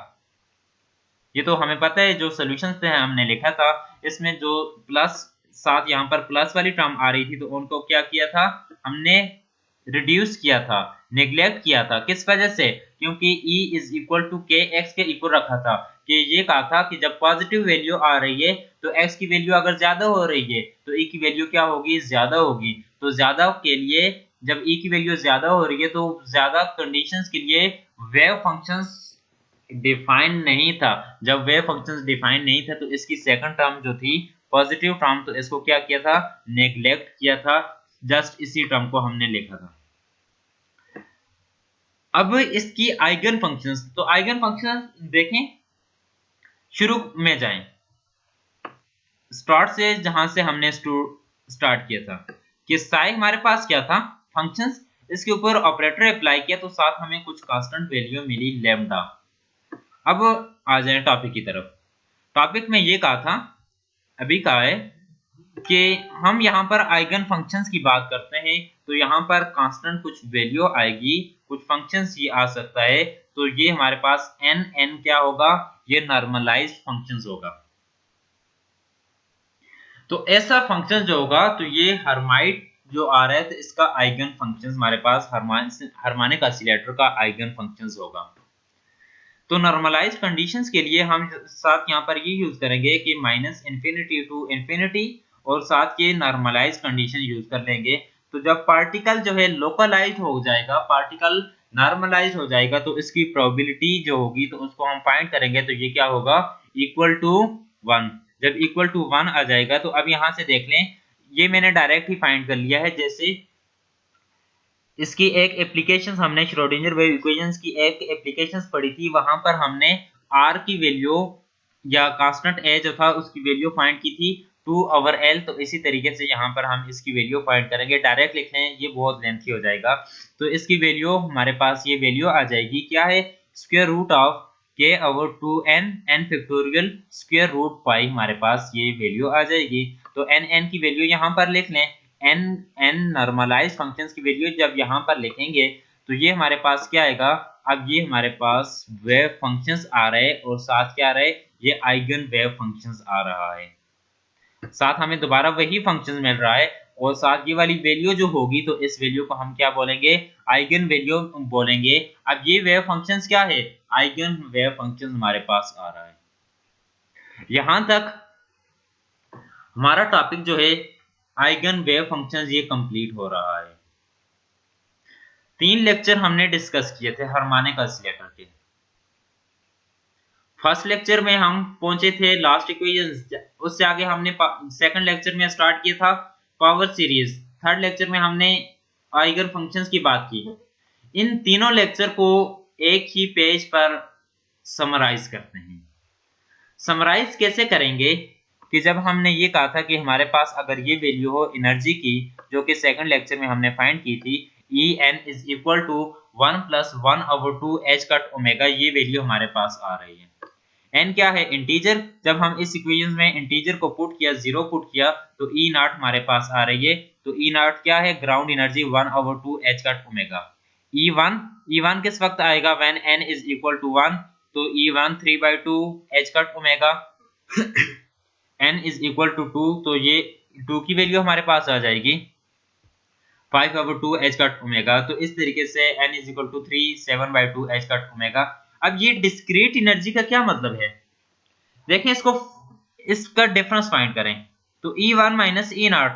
ये तो हमें पता है, जो सॉल्यूशंस थे हमने लिखा था, इसमें जो प्लस साथ यहाँ पर प्लस वाली टर्म आ रही थी तो उनको क्या किया था, हमने रिड्यूस किया था, नेग्लेक्ट किया था। किस वजह से, क्योंकि E इज इक्वल टू के एक्स के इक्वल रखा था, कि ये कहा था कि जब पॉजिटिव वैल्यू आ रही है तो x की वैल्यू अगर ज्यादा हो रही है तो E की वैल्यू क्या होगी, ज्यादा होगी। तो ज्यादा के लिए, जब E की वैल्यू ज्यादा हो रही है तो ज्यादा कंडीशंस के लिए वेव फंक्शंस डिफाइन नहीं था। जब वेव फंक्शंस डिफाइन नहीं था तो इसकी सेकंड टर्म जो थी पॉजिटिव टर्म, तो इसको क्या किया था, नेग्लेक्ट किया था। जस्ट इसी टर्म को हमने लिखा था। अब इसकी आइगन फंक्शंस, तो आइगन फंक्शंस देखें, शुरू में जाएं, स्टार्ट से, जहां से हमने स्टार्ट किया था कि साई हमारे पास क्या था, फंक्शंस, इसके ऊपर ऑपरेटर अप्लाई किया तो साथ हमें कुछ कांस्टेंट वैल्यू मिली लैम्डा। अब आ जाए टॉपिक की तरफ। टॉपिक में ये कहा था, अभी कहा है कि हम यहाँ पर आइगन फंक्शंस की बात करते हैं, तो यहाँ पर कांस्टेंट कुछ वैल्यू आएगी, कुछ फंक्शंस ये आ सकता है, तो ये हमारे पास n क्या होगा, ये नॉर्मलाइज्ड फंक्शंस होगा। तो ऐसा फंक्शन जो होगा तो ये हर्माइट जो आ रहा है तो इसका आइगन फंक्शंस हमारे पास हार्मोनिक ऑसिलेटर का आइगन फंक्शंस होगा। तो नॉर्मलाइज्ड कंडीशंस के लिए हम साथ यहाँ पर ये यूज करेंगे कि माइनस इन्फिनिटी टू इन्फिनिटी, और साथ ये नॉर्मलाइज कंडीशन यूज कर लेंगे। तो जब पार्टिकल जो है लोकलाइज हो जाएगा, पार्टिकल नॉर्मलाइज हो जाएगा, तो इसकी प्रोबेबिलिटी जो होगी तो उसको हम फाइंड करेंगे, तो ये क्या होगा, इक्वल टू 1। जब इक्वल टू 1 आ जाएगा तो अब यहाँ से देख लें, ये मैंने डायरेक्ट ही फाइंड कर लिया है। जैसे इसकी एक एप्लीकेशन हमने श्रोडिंगर वेव इक्वेशंस की एक एप्लीकेशंस पढ़ी थी, वहां पर हमने r की वैल्यू या कांस्टेंट a जो था उसकी वैल्यू फाइंड की थी 2/L। तो इसी तरीके से यहाँ पर हम इसकी वैल्यू फाइंड करेंगे, डायरेक्ट लिख लें, ये बहुत लेंथी हो जाएगा। तो इसकी वैल्यू हमारे पास ये वैल्यू आ जाएगी, क्या है, square root of k/2n n factorial square root pi, हमारे पास ये वैल्यू आ जाएगी। तो n की वैल्यू यहाँ पर लिख लें, n नॉर्मलाइज फंक्शंस की वैल्यू जब यहाँ पर लिखेंगे तो ये हमारे पास क्या आएगा, अब ये हमारे पास वेव फंक्शंस आ रहे हैं, और साथ क्या आ रहा है, ये आइगन वेव फंक्शंस आ रहा है, साथ हमें दोबारा वही फंक्शंस मिल रहा है, और साथ ये वाली वैल्यू जो होगी तो इस वैल्यू को हम क्या बोलेंगे, आइगन वैल्यू बोलेंगे। अब ये वेव फंक्शंस क्या है, आइगन वेव फंक्शंस हमारे पास आ रहा है। यहां तक हमारा टॉपिक जो है आइगन वेव फंक्शंस ये कंप्लीट हो रहा है। 3 लेक्चर हमने डिस्कस किए थे हार्मोनिक ऑसिलेटर के। फर्स्ट लेक्चर में हम पहुंचे थे लास्ट इक्वेशंस, उससे आगे हमने सेकंड लेक्चर में स्टार्ट किया था पावर सीरीज, थर्ड लेक्चर में हमने आइगन फंक्शंस की बात की। इन तीनों लेक्चर को एक ही पेज पर समराइज करते हैं। समराइज कैसे करेंगे, कि जब हमने ये कहा था कि हमारे पास अगर ये वैल्यू हो एनर्जी की, जो कि सेकंड लेक्चर में हमने फाइंड की थी, En is equal to 1 + 1/2 h cut omega, ये वैल्यू हमारे पास आ रही है। n क्या है, इंटीजर, जब हम इस इक्वेशन में इंटीजर को पुट किया, 0 पुट किया, तो E0 हमारे पास आ रही है। तो E0 क्या है, ground energy 1/2 h cut omega. E1 किस वक्त आएगा, when n is equal to 1, तो E1 3/2 h cut omega. n is equal to 2, तो ये 2 की वैल्यू हमारे पास आ जाएगी 5/2 h कट ओमेगा। तो इस तरीके से n is equal to 3 7/2 h cut omega. अब ये डिस्क्रीट एनर्जी का क्या मतलब है, देखें इसको, इसका डिफरेंस फाइंड करें। तो E1 minus E0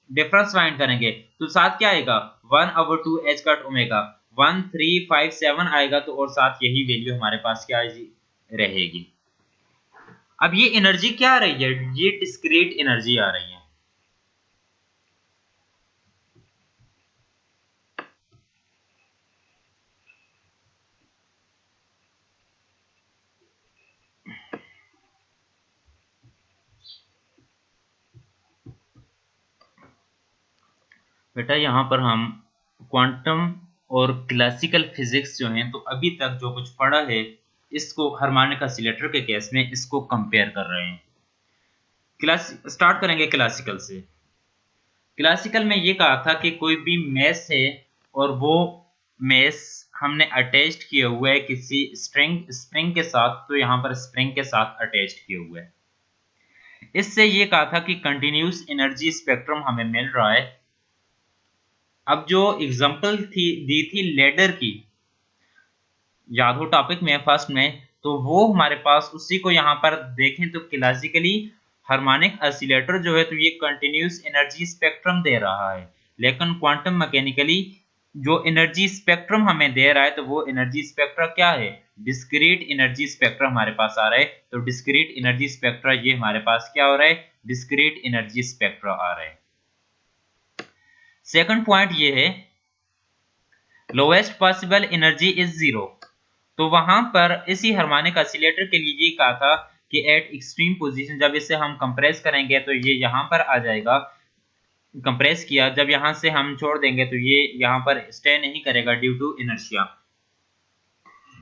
difference find करेंगे तो साथ क्या आएगा 1/2 h कट ओमेगा 1357 आएगा। तो और साथ यही वैल्यू हमारे पास क्या रहेगी। अब ये एनर्जी क्या आ रही है, ये डिस्क्रीट एनर्जी आ रही है। बेटा यहाँ पर हम क्वांटम और क्लासिकल फिजिक्स जो हैं तो अभी तक जो कुछ पढ़ा है इसको हार्मोनिक ऑसिलेटर के केस में इसको कंपेयर कर रहे हैं। क्लास स्टार्ट करेंगे क्लासिकल से। क्लासिकल में ये कहा था कि कोई भी मेस है और वो मेस हमने अटैच्ड किए हुए है किसी स्प्रिंग के साथ, तो यहाँ पर स्प्रिंग के साथ अटैच्ड किए हुए है। इससे ये कहा था कि कंटिन्यूस एनर्जी स्पेक्ट्रम हमें मिल रहा है। अब जो एग्जांपल दी थी लेडर की, याद हो टॉपिक में फर्स्ट में, तो वो हमारे पास उसी को यहाँ पर देखें तो क्लासिकली हार्मोनिक ऑसिलेटर जो है तो ये कंटिन्यूस एनर्जी स्पेक्ट्रम दे रहा है, लेकिन क्वांटम मैकेनिकली जो एनर्जी स्पेक्ट्रम हमें दे रहा है तो वो एनर्जी स्पेक्ट्रा क्या है, डिस्क्रीट एनर्जी स्पेक्ट्रा हमारे पास आ रहा है। तो डिस्क्रीट एनर्जी स्पेक्ट्रा ये हमारे पास क्या हो रहा है, डिस्क्रीट एनर्जी स्पेक्ट्रा आ रहा है। सेकंड पॉइंट ये है lowest possible energy is zero. तो वहां पर इसी हार्मोनिक ऑसिलेटर के लिए ये कहा था कि एट एक्सट्रीम पोजीशन जब इसे हम कंप्रेस करेंगे तो ये यहाँ पर आ जाएगा, कंप्रेस किया, जब यहाँ से हम छोड़ देंगे तो ये यहाँ पर स्टे नहीं करेगा ड्यू टू इनर्शिया,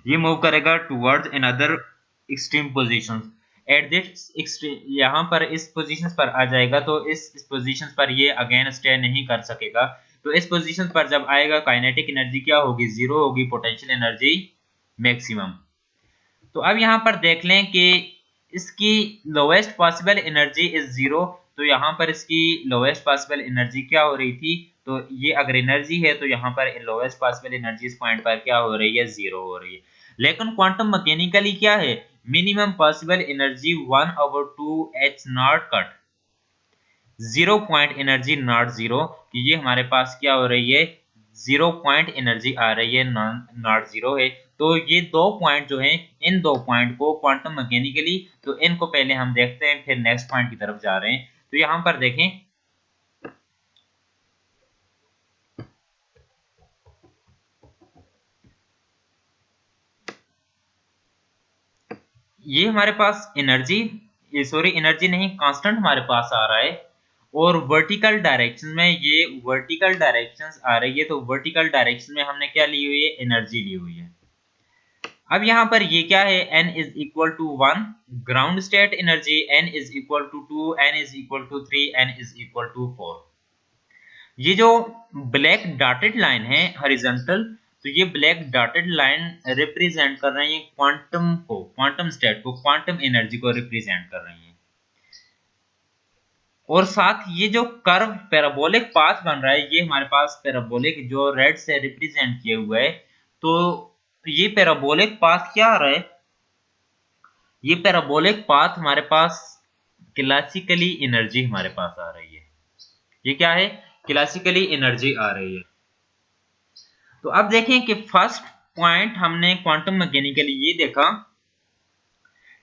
ये मूव करेगा towards another extreme positions. At this extreme यहाँ पर इस पोजीशंस पर आ जाएगा, तो इस पोजीशंस पर ये अगेन स्टे नहीं कर सकेगा। तो इस पोजीशन पर जब आएगा काइनेटिक एनर्जी क्या होगी, जीरो होगी, पोटेंशियल एनर्जी मैक्सिमम। तो अब यहाँ पर देख लें कि इसकी lowest possible energy is zero, तो यहाँ पर इसकी लोएस्ट पॉसिबल एनर्जी क्या हो रही थी, तो ये अगर एनर्जी है तो यहाँ पर लोएस्ट पॉसिबल एनर्जी इस पॉइंट पर क्या हो रही है, जीरो हो रही है। लेकिन क्वांटम मैकेनिकली क्या है, minimum possible energy 1/2 h not cut, zero point energy not zero, कि ये हमारे पास क्या हो रही है, जीरो पॉइंट एनर्जी आ रही है, नॉट जीरो है। तो ये दो पॉइंट जो हैं, इन दो पॉइंट को क्वांटम मैकेनिकली, तो इनको पहले हम देखते हैं फिर नेक्स्ट पॉइंट की तरफ जा रहे हैं। तो यहाँ पर देखें ये हमारे पास एनर्जी, ये सॉरी एनर्जी नहीं, कांस्टेंट हमारे पास आ रहा है, और वर्टिकल डायरेक्शन में ये वर्टिकल डायरेक्शंस आ रही है। तो वर्टिकल डायरेक्शन में हमने क्या ली हुई है, एनर्जी ली हुई है। अब यहाँ पर ये क्या है, n is equal to 1 ground state energy, n is equal to 2, n is equal to 3, n is equal to 4। ये जो ब्लैक डॉटेड लाइन है हॉरिजॉन्टल, तो ये ब्लैक डॉटेड लाइन रिप्रेजेंट कर रही है क्वांटम को, क्वांटम स्टेट को, क्वांटम एनर्जी को रिप्रेजेंट कर रही है। और साथ ये जो कर्व पैराबोलिक पाथ बन रहा है, ये हमारे पास पैराबोलिक जो रेड से रिप्रेजेंट किए हुए है, तो ये पैराबोलिक पाथ क्या आ रहा है, ये पैराबोलिक पाथ हमारे पास क्लासिकली एनर्जी हमारे पास आ रही है। ये क्या है, क्लासिकली एनर्जी आ रही है। तो अब देखें कि फर्स्ट पॉइंट हमने क्वांटम मैकेनिकली ये देखा,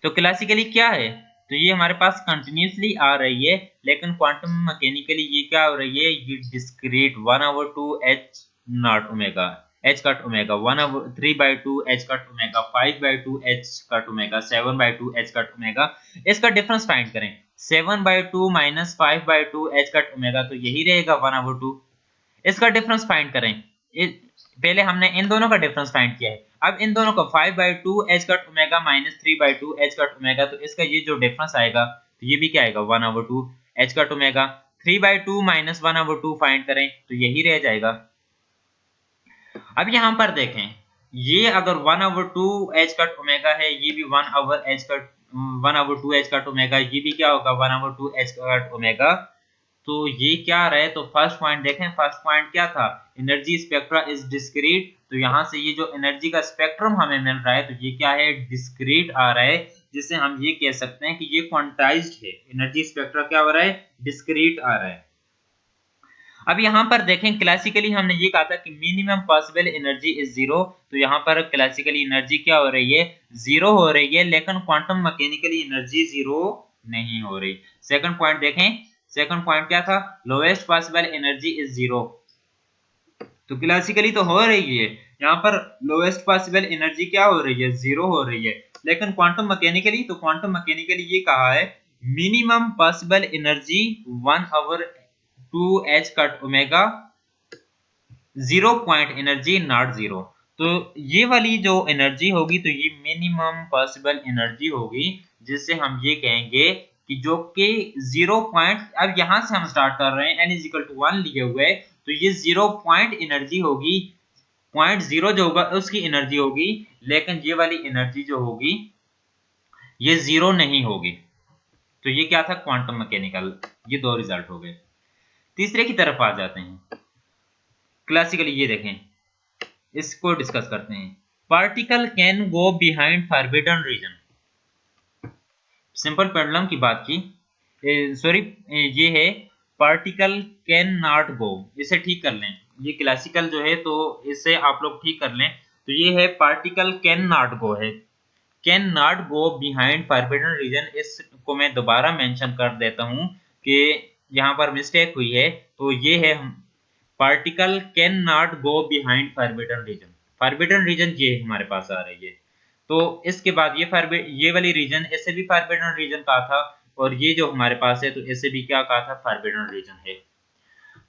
तो क्लासिकली क्या है, तो ये हमारे पास कंटिन्यूसली आ रही है, लेकिन क्वांटम मैकेनिकली ये क्या हो रही है, ये discrete 1/2 h not omega, h cut omega, 3/2 h cut omega, 5/2 h cut omega, 7/2 h cut omega. इसका डिफरेंस फाइंड करें, 7/2 माइनस 5/2 h कट ओमेगा, तो यही रहेगा 1/2। इसका डिफरेंस फाइंड करें, पहले हमने इन दोनों का डिफरेंस फाइंड किया है, अब इन दोनों का 5/2 h cut omega minus 3/2 h cut omega, तो इसका ये जो डिफरेंस आएगा तो ये भी क्या आएगा, 1/2 h cut omega. 3/2 minus 1/2 find करें तो यही रह जाएगा। अब यहाँ पर देखें, ये अगर 1/2 h कट ओमेगा है, ये भी 1/2 h कट ओमेगा, ये भी क्या होगा 1/2 h कट ओमेगा। तो ये क्या रहे, तो फर्स्ट पॉइंट देखें, फर्स्ट पॉइंट क्या था, एनर्जी स्पेक्ट्रा इज डिस्क्रीट, तो यहाँ से ये जो एनर्जी का स्पेक्ट्रम हमें मिल रहा है, तो ये क्या है, डिस्क्रीट आ रहा है, जिससे हम ये कह सकते हैं कि ये क्वांटाइज्ड है। एनर्जी स्पेक्ट्रम क्या हो रहा है, डिस्क्रीट आ रहा है। अब यहाँ पर देखें, क्लासिकली हमने ये कहा था कि minimum possible energy is zero, तो यहाँ पर क्लासिकली एनर्जी क्या हो रही है, जीरो हो रही है, लेकिन क्वांटम मैकेनिकली एनर्जी जीरो नहीं हो रही। सेकंड पॉइंट देखें, सेकंड पॉइंट क्या था, lowest possible energy is zero, तो क्लासिकली तो हो रही है, यहाँ पर लोएस्ट पॉसिबल एनर्जी क्या हो रही है, जीरो हो रही है, लेकिन क्वांटम मैकेनिकली, तो क्वांटम मैकेनिकली ये कहा है minimum possible energy 1/2 h cut omega 0 point energy not zero. तो ये वाली जो एनर्जी होगी, तो ये मिनिमम पॉसिबल एनर्जी होगी, जिससे हम ये कहेंगे कि जो कि 0 पॉइंट, अब यहां से हम स्टार्ट कर रहे हैं, n = 1 लिए हुए, तो ये 0 पॉइंट एनर्जी होगी, 0.0 जो होगा उसकी एनर्जी होगी, लेकिन ये वाली एनर्जी जो होगी ये जीरो नहीं होगी। तो ये क्या था, क्वांटम मैकेनिकल, ये दो रिजल्ट हो गए। तीसरे की तरफ आ जाते हैं, क्लासिकली ये देखें, इसको डिस्कस करते हैं। Particle can go behind forbidden region, simple pendulum की बात की, सॉरी ये है पार्टिकल कैन नॉट गो, इसे ठीक कर लें, ये क्लासिकल जो है तो इसे आप लोग ठीक कर लें, तो ये है पार्टिकल कैन नॉट गो है, can not go behind forbidden region. इसको मैं दोबारा मेंशन कर देता हूं कि यहाँ पर मिस्टेक हुई है, तो ये है particle can not go behind forbidden region, forbidden region ये हमारे पास आ रही है। तो इसके बाद ये वाली रीजन, इसे भी फॉरबिडन रीजन कहा था, और ये जो हमारे पास है तो इसे भी क्या कहा था, फॉरबिडन रीजन है।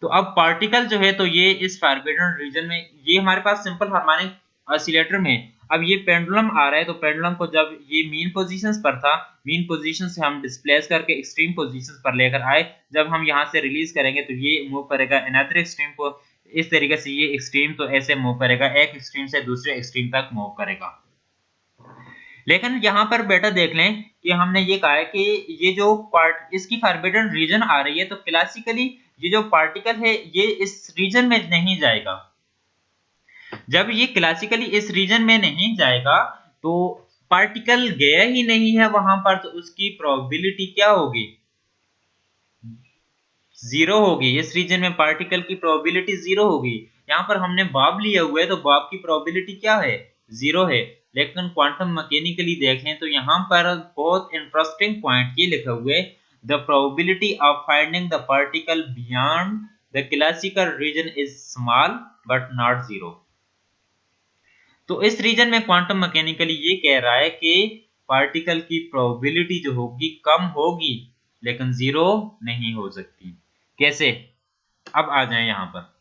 तो अब पार्टिकल जो है तो ये इस फॉरबिडन रीजन में, ये हमारे पास सिंपल हार्मोनिक ऑसिलेटर में, अब ये पेंडुलम आ रहा है, तो पेंडुलम को जब ये मीन पोजीशंस पर था, मीन पोजीशन से हम डिस्प्लेस करके एक्सट्रीम पोजीशंस पर लेकर आए, जब हम यहाँ से रिलीज करेंगे तो ये मूव करेगा अनदर एक्सट्रीम को, इस तरीके से ये एक्सट्रीम तो ऐसे मूव करेगा, एक एक्सट्रीम से दूसरे एक्सट्रीम तक मूव करेगा। लेकिन यहाँ पर बेटा देख लें कि हमने ये कहा है कि ये जो पार्ट इसकी फॉरबिडन रीजन आ रही है, तो क्लासिकली ये जो पार्टिकल है ये इस रीजन में नहीं जाएगा। जब ये क्लासिकली इस रीजन में नहीं जाएगा, तो पार्टिकल गया ही नहीं है वहां पर, तो उसकी प्रोबेबिलिटी क्या होगी, जीरो होगी। इस रीजन में पार्टिकल की प्रोबेबिलिटी जीरो होगी। यहाँ पर हमने बॉब लिया हुआ है, तो बॉब की प्रोबेबिलिटी क्या है, जीरो है। लेकिन क्वांटम मैकेनिकली देखें तो यहाँ पर बहुत इंटरेस्टिंग पॉइंट ये लिखा हुआ है, the probability of finding the particle beyond the classical region is small but not zero. तो इस रीजन में क्वांटम मैकेनिकली ये कह रहा है कि पार्टिकल की प्रोबेबिलिटी जो होगी कम होगी, लेकिन जीरो नहीं हो सकती। कैसे, अब आ जाए यहां पर,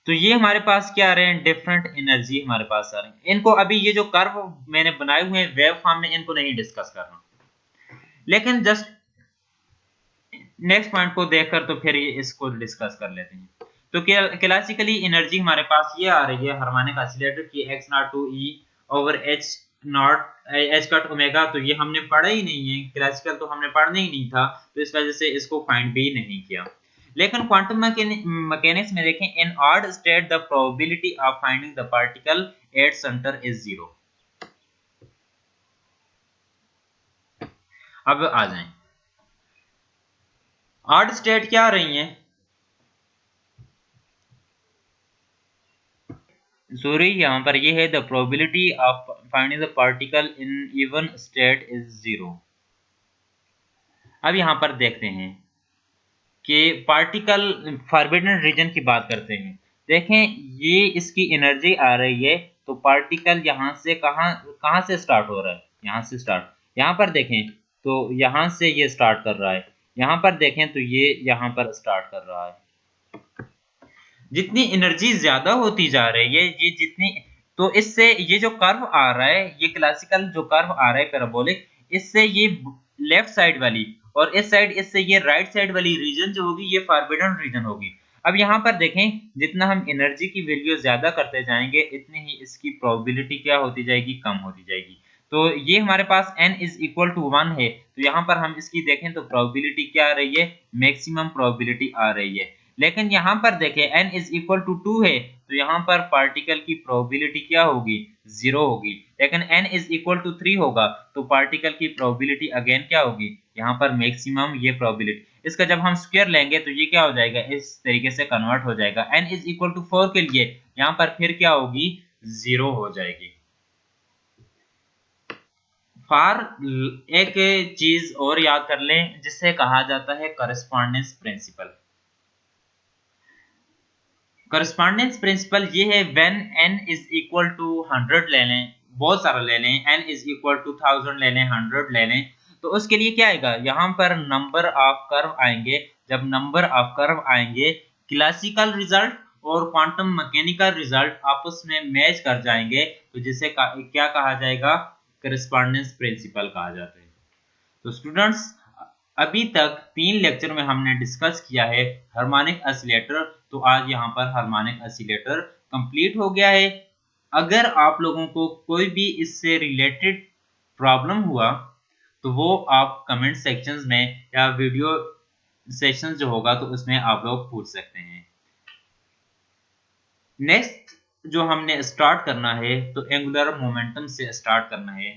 तो ये हमारे पास क्या आ रहे हैं, डिफरेंट एनर्जी हमारे पास आ रहे हैं। इनको अभी ये जो कर्व मैंने बनाए हुए हैं वेव फॉर्म में, इनको नहीं डिस्कस करना, लेकिन जस्ट नेक्स्ट पॉइंट को देखकर तो फिर ये इसको डिस्कस कर लेते हैं। तो क्लासिकली एनर्जी हमारे पास ये आ रही है हार्मोनिक ऑसिलेटर की x0 to e over h cut omega, तो ये हमने पढ़ा ही नहीं है, क्लासिकल तो हमने पढ़ना ही नहीं था, तो इस वजह से इसको फाइंड भी नहीं किया। लेकिन क्वांटम मैकेनिक्स में देखें, in odd state the probability of finding the particle at centre is zero. अब आ जाएं, ऑड स्टेट क्या आ रही है, सॉरी यहाँ पर ये है the probability of finding the particle in even state is zero. अब यहाँ पर देखते हैं कि पार्टिकल फॉरबिडन रीजन की बात करते हैं। देखें ये इसकी एनर्जी आ रही है, तो पार्टिकल यहाँ से कहाँ कहाँ से स्टार्ट हो रहा है, यहाँ से स्टार्ट, यहाँ पर देखें तो यहाँ से ये स्टार्ट कर रहा है, यहाँ पर देखें तो ये यहाँ पर स्टार्ट कर रहा है। जितनी एनर्जी ज्यादा होती जा रही है, ये जितनी, तो इससे ये जो कर्व आ रहा है, ये क्लासिकल जो कर्व आ रहा है पैराबोलिक, इससे ये लेफ्ट साइड वाली और इस साइड इससे ये राइट साइड वाली रीजन जो होगी ये फॉरबिडन रीजन होगी। अब यहाँ पर देखें, जितना हम एनर्जी की वैल्यू ज्यादा करते जाएंगे, इतनी ही इसकी प्रोबेबिलिटी क्या होती जाएगी, कम होती जाएगी। तो ये हमारे पास n = 1 है, तो यहाँ पर हम इसकी देखें तो प्रोबेबिलिटी क्या आ रही है, मैक्सिमम प्रोबेबिलिटी आ रही है। लेकिन यहाँ पर देखें n इज इक्वल टू 2 है, तो यहाँ पर पार्टिकल की प्रोबेबिलिटी क्या होगी, 0 होगी। लेकिन n इज इक्वल टू 3 होगा तो पार्टिकल की प्रोबेबिलिटी अगेन क्या होगी, यहाँ पर मैक्सिमम ये प्रोबेबिलिटी। इसका जब हम स्क्वायर लेंगे तो ये क्या हो जाएगा, इस तरीके से कन्वर्ट हो जाएगा। n इज इक्वल टू 4 के लिए यहाँ पर फिर क्या होगी, 0 हो जाएगी। फार एक चीज और याद कर लें जिससे कहा जाता है करस्पॉन्डेंस प्रिंसिपल। करस्पॉन्डेंस प्रिंसिपल ये है when n is equal to 100 ले लें, बहुत सारा ले लें, n इज इक्वल टू 1000 ले लें, 100 ले लें, तो उसके लिए क्या आएगा, यहाँ पर नंबर ऑफ कर्व आएंगे। जब नंबर ऑफ कर्व आएंगे, क्लासिकल रिजल्ट और क्वांटम मैकेनिकल रिजल्ट आपस में मैच कर जाएंगे, तो जिसे क्या कहा जाएगा, करस्पॉन्डेंस प्रिंसिपल कहा जाता है। तो स्टूडेंट्स, अभी तक 3 लेक्चर में हमने डिस्कस किया है हार्मोनिक ऑसिलेटर। तो आज यहाँ पर हार्मोनिक ऑसिलेटर कंप्लीट हो गया है। अगर आप लोगों को कोई भी इससे रिलेटेड प्रॉब्लम हुआ तो वो आप कमेंट सेक्शंस में या वीडियो सेशन जो होगा तो उसमें आप लोग पूछ सकते हैं। नेक्स्ट जो हमने स्टार्ट करना है तो एंगुलर मोमेंटम से स्टार्ट करना है।